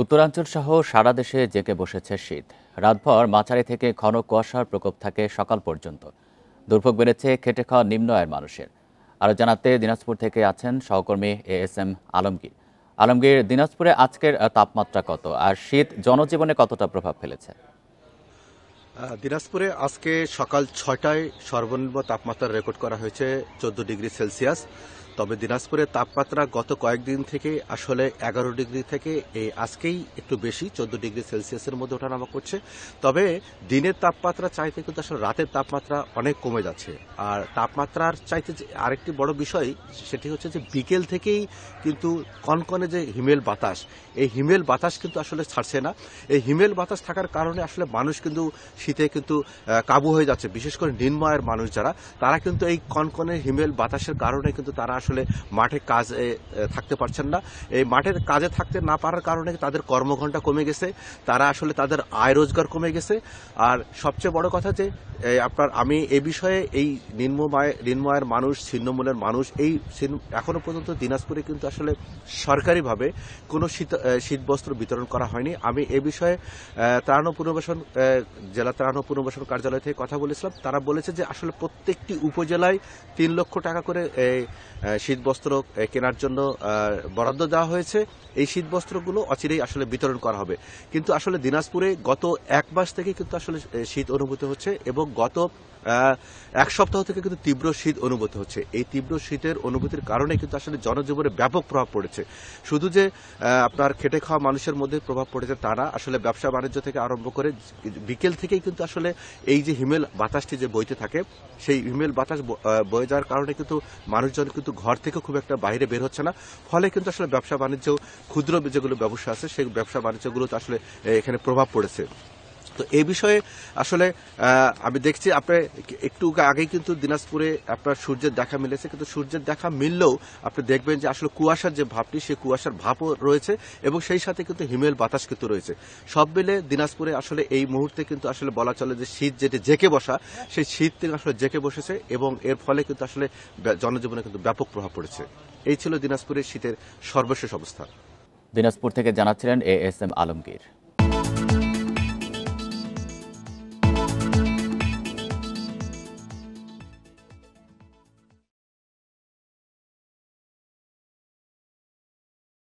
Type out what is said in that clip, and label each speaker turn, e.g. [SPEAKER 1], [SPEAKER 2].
[SPEAKER 1] উত্তরাঞ্চল সহ সারা দেশে জেঁকে বসেছে শীত। রাতভর মাঝারি থেকে ঘন কুয়াশার প্রকোপ থাকে সকাল পর্যন্ত। দুর্ভোগ বেড়েছে খেটে খাওয়া নিম্ন আয়ের মানুষের। আরও জানাতে দিনাজপুর থেকে আছেন সহকর্মী ASM আলমগীর। আলমগীর, দিনাজপুরে আজকের তাপমাত্রা কত, আর শীত জনজীবনে কতটা প্রভাব ফেলেছে?
[SPEAKER 2] দিনাজপুরে আজকে সকাল 6টায় সর্বনিম্ন তাপমাত্রা রেকর্ড করা হয়েছে 14 ডিগ্রি সেলসিয়াস। তবে দিনাজপুরের তাপমাত্রা গত কয়েকদিন থেকে আসলে 11 ডিগ্রি থেকে আজকেই একটু বেশি 14 ডিগ্রি সেলসিয়াসের মধ্যে ওঠানামা করছে। তবে দিনের তাপমাত্রা চাইতে কিন্তু আসলে রাতের তাপমাত্রা অনেক কমে যাচ্ছে। আর তাপমাত্রার চাইতে আরেকটি বড় বিষয় সেটি হচ্ছে যে বিকেল থেকেই কিন্তু কনকনে যে হিমেল বাতাস, এই হিমেল বাতাস কিন্তু আসলে ছাড়ছে না। এই হিমেল বাতাস থাকার কারণে আসলে মানুষ কিন্তু শীতে কিন্তু কাবু হয়ে যাচ্ছে। বিশেষ করে নিম্ন আয়ের মানুষ যারা, তারা কিন্তু এই কনকনে হিমেল বাতাসের কারণে কিন্তু তারা আসলে মাঠে কাজে থাকতে পারছেন না। এই মাঠের কাজে থাকতে না পারার কারণে তাদের কর্মঘণ্টা কমে গেছে, তারা আসলে তাদের আয় রোজগার কমে গেছে। আর সবচেয়ে বড় কথা যে আমি এই বিষয়ে এই নিম্ন আয়ের মানুষ, ছিন্নমূলের মানুষ, এই এখনো পর্যন্ত দিনাজপুরে কিন্তু আসলে সরকারিভাবে কোনো শীতবস্ত্র বিতরণ করা হয়নি। আমি এ বিষয়ে ত্রাণ ও পুনর্বাসন জেলা ত্রাণ ও পুনর্বাসন কার্যালয় থেকে কথা বলেছিলাম। তারা বলেছে যে আসলে প্রত্যেকটি উপজেলায় 3 লক্ষ টাকা করে শীতবস্ত্র কেনার জন্য বরাদ্দ দেওয়া হয়েছে। এই শীতবস্ত্রগুলো অচিরেই আসলে বিতরণ করা হবে। কিন্তু আসলে দিনাজপুরে গত 1 মাস থেকে কিন্তু আসলে শীত অনুভূত হচ্ছে এবং গত 1 সপ্তাহ থেকে কিন্তু তীব্র শীত অনুভূত হচ্ছে। এই তীব্র শীতের অনুভূতির কারণে কিন্তু আসলে জনজীবনে ব্যাপক প্রভাব পড়েছে। শুধু যে আপনার খেটে খাওয়া মানুষের মধ্যে প্রভাব পড়েছে তা না, আসলে ব্যবসা বাণিজ্য থেকে আরম্ভ করে বিকেল থেকেই কিন্তু আসলে এই যে হিমেল বাতাসটি যে বইতে থাকে, সেই হিমেল বাতাস বয়ে যাওয়ার কারণে কিন্তু মানুষজন কিন্তু ঘর থেকে খুব একটা বাইরে বের হচ্ছে না। ফলে কিন্তু আসলে ব্যবসা বাণিজ্য, ক্ষুদ্র যেগুলো ব্যবসা আছে সেই ব্যবসা বাণিজ্যগুলোতে আসলে এখানে প্রভাব পড়েছে। তো এই বিষয়ে আসলে আমি দেখছি আপনি একটু আগেই কিন্তু দিনাজপুরে আপনার সূর্যের দেখা মিলেছে, কিন্তু সূর্যের দেখা মিললেও আপনি দেখবেন যে আসলে কুয়াশার যে ভাবটি, সেই কুয়াশার ভাবও রয়েছে এবং সেই সাথে কিন্তু হিমেল বাতাস কিন্তু রয়েছে। সব মিলে দিনাজপুরে আসলে এই মুহূর্তে কিন্তু আসলে বলা চলে যে শীত যেটি জেঁকে বসা, সেই শীত থেকে আসলে জেঁকে বসেছে এবং এর ফলে কিন্তু আসলে জনজীবনে কিন্তু ব্যাপক প্রভাব পড়েছে। এই ছিল দিনাজপুরের শীতের সর্বশেষ অবস্থা।
[SPEAKER 1] দিনাজপুর থেকে জানাচ্ছিলেন ASM আলমগীর।